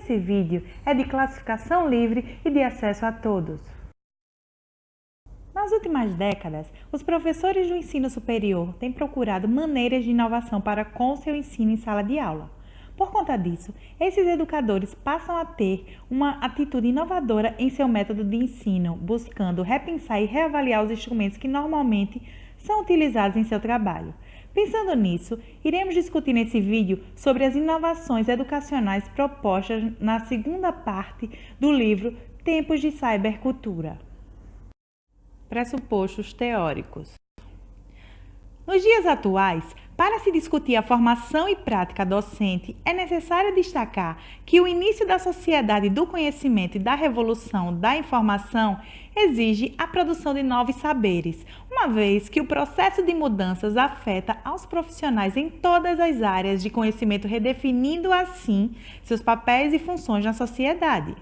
esse vídeo é de classificação livre e de acesso a todos. Nas últimas décadas, os professores do ensino superior têm procurado maneiras de inovação para com seu ensino em sala de aula. Por conta disso, esses educadores passam a ter uma atitude inovadora em seu método de ensino, buscando repensar e reavaliar os instrumentos que normalmente são utilizados em seu trabalho. Pensando nisso, iremos discutir nesse vídeo sobre as inovações educacionais propostas na segunda parte do livro Tempos de Cybercultura. Pressupostos teóricos. Nos dias atuais, para se discutir a formação e prática docente, é necessário destacar que o início da sociedade do conhecimento e da revolução da informação exige a produção de novos saberes, uma vez que o processo de mudanças afeta aos profissionais em todas as áreas de conhecimento, redefinindo assim seus papéis e funções na sociedade.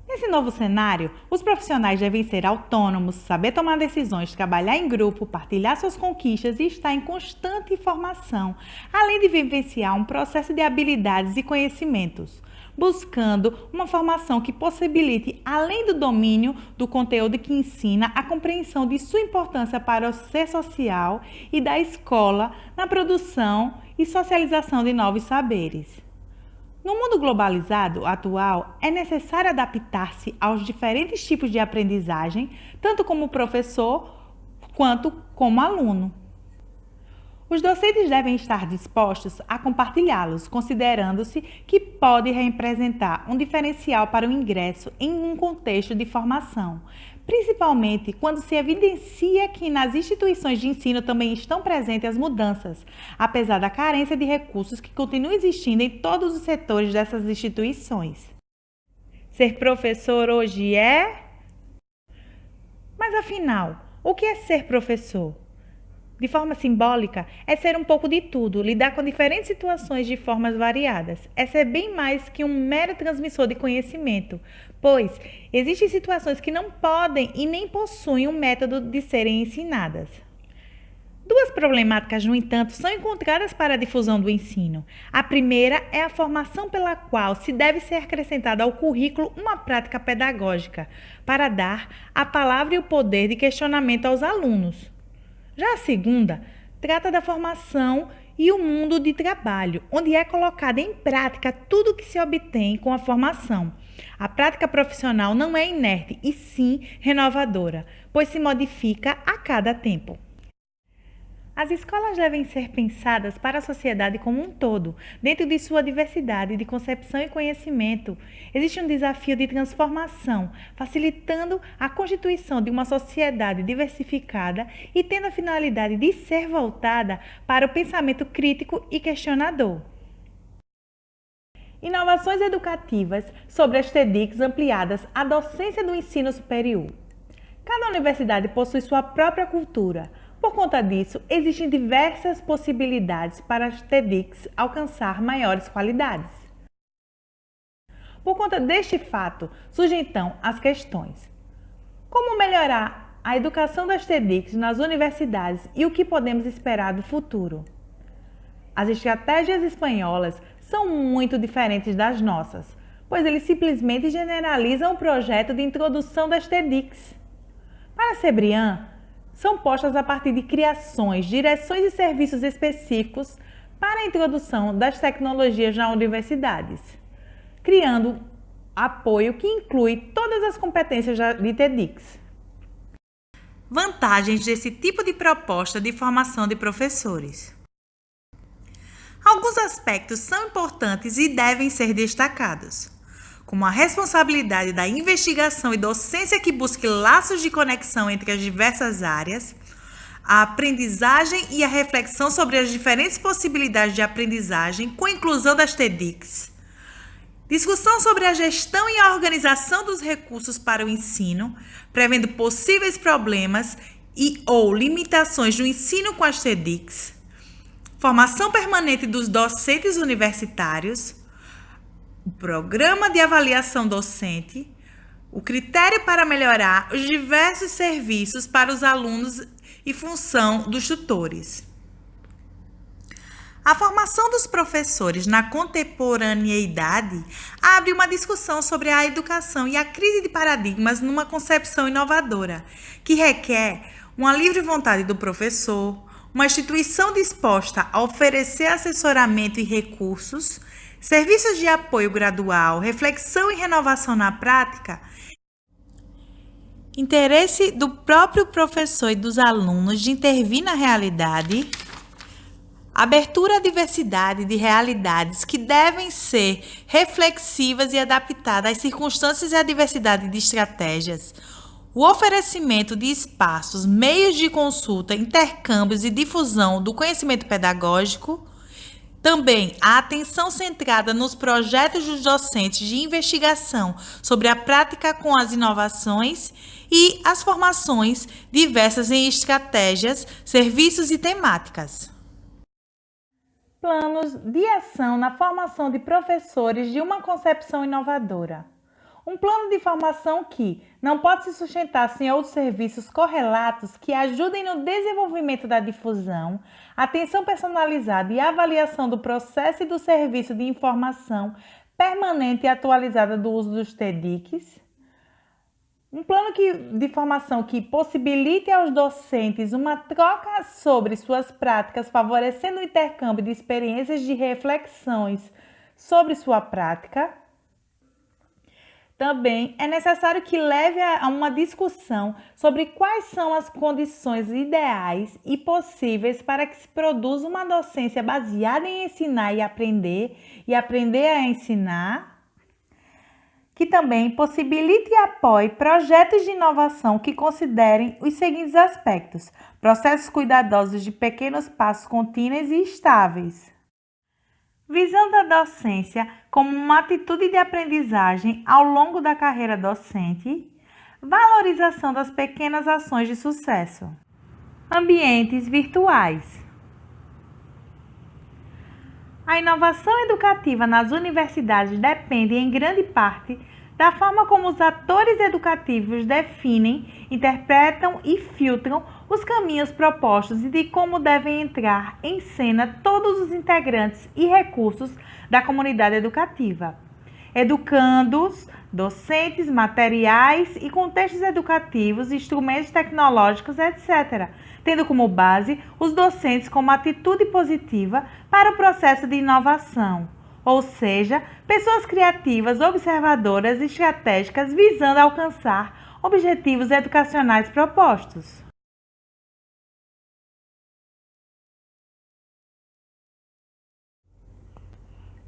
Nesse novo cenário, os profissionais devem ser autônomos, saber tomar decisões, trabalhar em grupo, partilhar suas conquistas e estar em constante formação, além de vivenciar um processo de habilidades e conhecimentos, buscando uma formação que possibilite, além do domínio do conteúdo que ensina, a compreensão de sua importância para o ser social e da escola na produção e socialização de novos saberes. No mundo globalizado atual, é necessário adaptar-se aos diferentes tipos de aprendizagem, tanto como professor quanto como aluno. Os docentes devem estar dispostos a compartilhá-los, considerando-se que pode representar um diferencial para o ingresso em um contexto de formação, principalmente quando se evidencia que nas instituições de ensino também estão presentes as mudanças, apesar da carência de recursos que continua existindo em todos os setores dessas instituições. Ser professor hoje é... Mas afinal, o que é ser professor? De forma simbólica, é ser um pouco de tudo, lidar com diferentes situações de formas variadas. É ser bem mais que um mero transmissor de conhecimento, pois existem situações que não podem e nem possuem um método de serem ensinadas. Duas problemáticas, no entanto, são encontradas para a difusão do ensino. A primeira é a formação pela qual se deve ser acrescentada ao currículo uma prática pedagógica, para dar a palavra e o poder de questionamento aos alunos. Já a segunda trata da formação e o mundo de trabalho, onde é colocado em prática tudo o que se obtém com a formação. A prática profissional não é inerte, e sim renovadora, pois se modifica a cada tempo. As escolas devem ser pensadas para a sociedade como um todo, dentro de sua diversidade de concepção e conhecimento. Existe um desafio de transformação, facilitando a constituição de uma sociedade diversificada e tendo a finalidade de ser voltada para o pensamento crítico e questionador. Inovações educativas sobre as TEDx ampliadas à docência do ensino superior. Cada universidade possui sua própria cultura. Por conta disso, existem diversas possibilidades para as TEDx alcançar maiores qualidades. Por conta deste fato, surgem então as questões: como melhorar a educação das TEDx nas universidades e o que podemos esperar do futuro? As estratégias espanholas são muito diferentes das nossas, pois eles simplesmente generalizam o projeto de introdução das TEDx. Para Cebrián, são postas a partir de criações, direções e serviços específicos para a introdução das tecnologias nas universidades, criando apoio que inclui todas as competências de TEDx. Vantagens desse tipo de proposta de formação de professores. Alguns aspectos são importantes e devem ser destacados, como a responsabilidade da investigação e docência que busque laços de conexão entre as diversas áreas, a aprendizagem e a reflexão sobre as diferentes possibilidades de aprendizagem com a inclusão das TEDx, discussão sobre a gestão e a organização dos recursos para o ensino, prevendo possíveis problemas e ou limitações do ensino com as TEDx, formação permanente dos docentes universitários, o programa de avaliação docente, o critério para melhorar os diversos serviços para os alunos e função dos tutores. A formação dos professores na contemporaneidade abre uma discussão sobre a educação e a crise de paradigmas numa concepção inovadora, que requer uma livre vontade do professor, uma instituição disposta a oferecer assessoramento e recursos, serviços de apoio gradual, reflexão e renovação na prática, interesse do próprio professor e dos alunos de intervir na realidade, abertura à diversidade de realidades que devem ser reflexivas e adaptadas às circunstâncias e à diversidade de estratégias, o oferecimento de espaços, meios de consulta, intercâmbios e difusão do conhecimento pedagógico, também a atenção centrada nos projetos dos docentes de investigação sobre a prática com as inovações e as formações diversas em estratégias, serviços e temáticas. Planos de ação na formação de professores de uma concepção inovadora. Um plano de formação que não pode se sustentar sem outros serviços correlatos que ajudem no desenvolvimento da difusão, atenção personalizada e avaliação do processo e do serviço de informação permanente e atualizada do uso dos TEDx. Um plano de formação que possibilite aos docentes uma troca sobre suas práticas, favorecendo o intercâmbio de experiências de reflexões sobre sua prática. Também é necessário que leve a uma discussão sobre quais são as condições ideais e possíveis para que se produza uma docência baseada em ensinar e aprender a ensinar, que também possibilite e apoie projetos de inovação que considerem os seguintes aspectos: processos cuidadosos de pequenos passos contínuos e estáveis. Visão da docência como uma atitude de aprendizagem ao longo da carreira docente. Valorização das pequenas ações de sucesso. Ambientes virtuais. A inovação educativa nas universidades depende, em grande parte, da forma como os atores educativos definem, interpretam e filtram os caminhos propostos e de como devem entrar em cena todos os integrantes e recursos da comunidade educativa, educandos, docentes, materiais e contextos educativos, instrumentos tecnológicos, etc., tendo como base os docentes como atitude positiva para o processo de inovação, ou seja, pessoas criativas, observadoras e estratégicas visando alcançar objetivos educacionais propostos.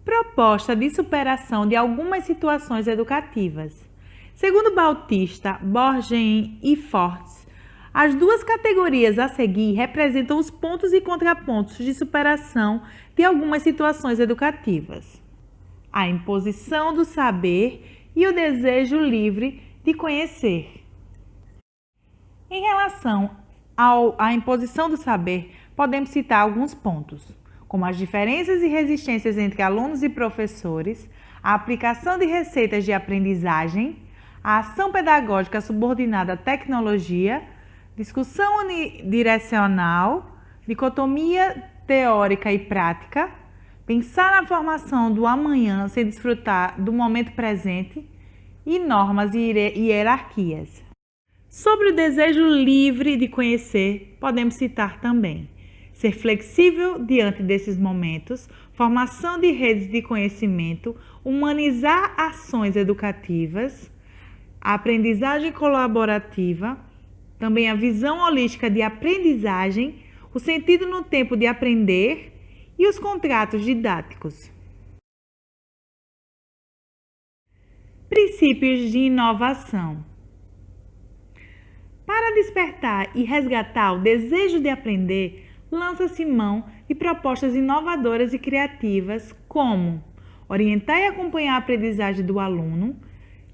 Proposta de superação de algumas situações educativas. Segundo Bautista, Borgen e Fortes, as duas categorias a seguir representam os pontos e contrapontos de superação de algumas situações educativas: a imposição do saber e o desejo livre de conhecer. Em relação à imposição do saber, podemos citar alguns pontos, como as diferenças e resistências entre alunos e professores, a aplicação de receitas de aprendizagem, a ação pedagógica subordinada à tecnologia, discussão unidirecional, dicotomia teórica e prática, pensar na formação do amanhã sem desfrutar do momento presente e normas e hierarquias. Sobre o desejo livre de conhecer, podemos citar também ser flexível diante desses momentos, formação de redes de conhecimento, humanizar ações educativas, a aprendizagem colaborativa, também a visão holística de aprendizagem, o sentido no tempo de aprender e os contratos didáticos. Princípios de inovação. Para despertar e resgatar o desejo de aprender, lança-se mão de propostas inovadoras e criativas como orientar e acompanhar a aprendizagem do aluno,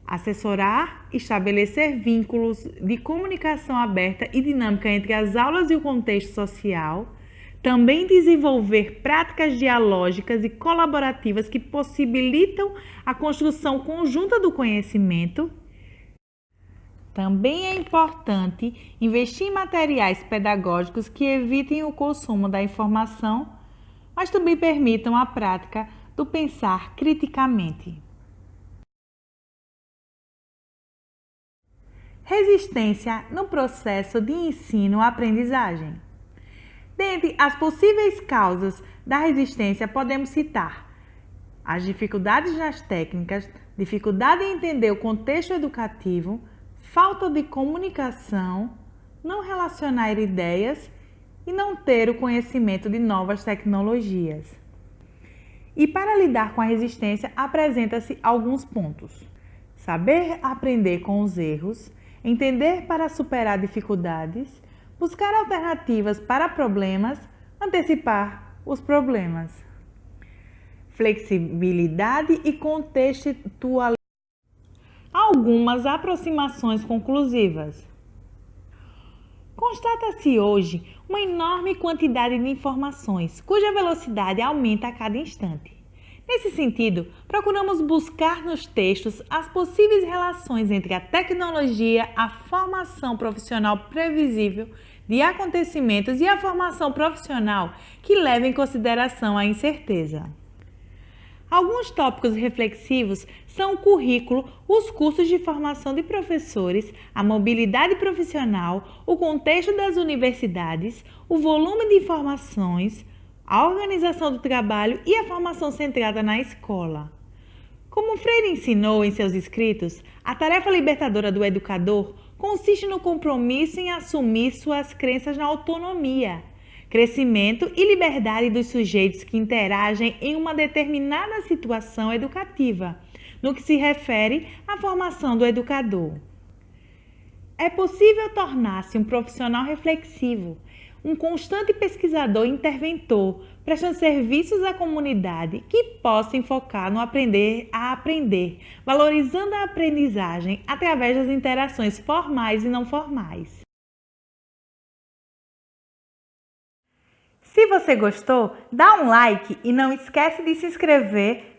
assessorar, estabelecer vínculos de comunicação aberta e dinâmica entre as aulas e o contexto social, também desenvolver práticas dialógicas e colaborativas que possibilitam a construção conjunta do conhecimento. Também é importante investir em materiais pedagógicos que evitem o consumo da informação mas também permitam a prática do pensar criticamente. Resistência no processo de ensino-aprendizagem. Dentre as possíveis causas da resistência, podemos citar as dificuldades nas técnicas, dificuldade em entender o contexto educativo, falta de comunicação, não relacionar ideias e não ter o conhecimento de novas tecnologias. E para lidar com a resistência, apresenta-se alguns pontos. Saber aprender com os erros, entender para superar dificuldades, buscar alternativas para problemas, antecipar os problemas. Flexibilidade e contextualização. Algumas aproximações conclusivas. Constata-se hoje uma enorme quantidade de informações, cuja velocidade aumenta a cada instante. Nesse sentido, procuramos buscar nos textos as possíveis relações entre a tecnologia, a formação profissional previsível de acontecimentos e a formação profissional que leva em consideração a incerteza. Alguns tópicos reflexivos são o currículo, os cursos de formação de professores, a mobilidade profissional, o contexto das universidades, o volume de informações, a organização do trabalho e a formação centrada na escola. Como Freire ensinou em seus escritos, a tarefa libertadora do educador consiste no compromisso em assumir suas crenças na autonomia, crescimento e liberdade dos sujeitos que interagem em uma determinada situação educativa, no que se refere à formação do educador. É possível tornar-se um profissional reflexivo, um constante pesquisador e interventor, prestando serviços à comunidade que possa enfocar no aprender a aprender, valorizando a aprendizagem através das interações formais e não formais. Se você gostou, dá um like e não esquece de se inscrever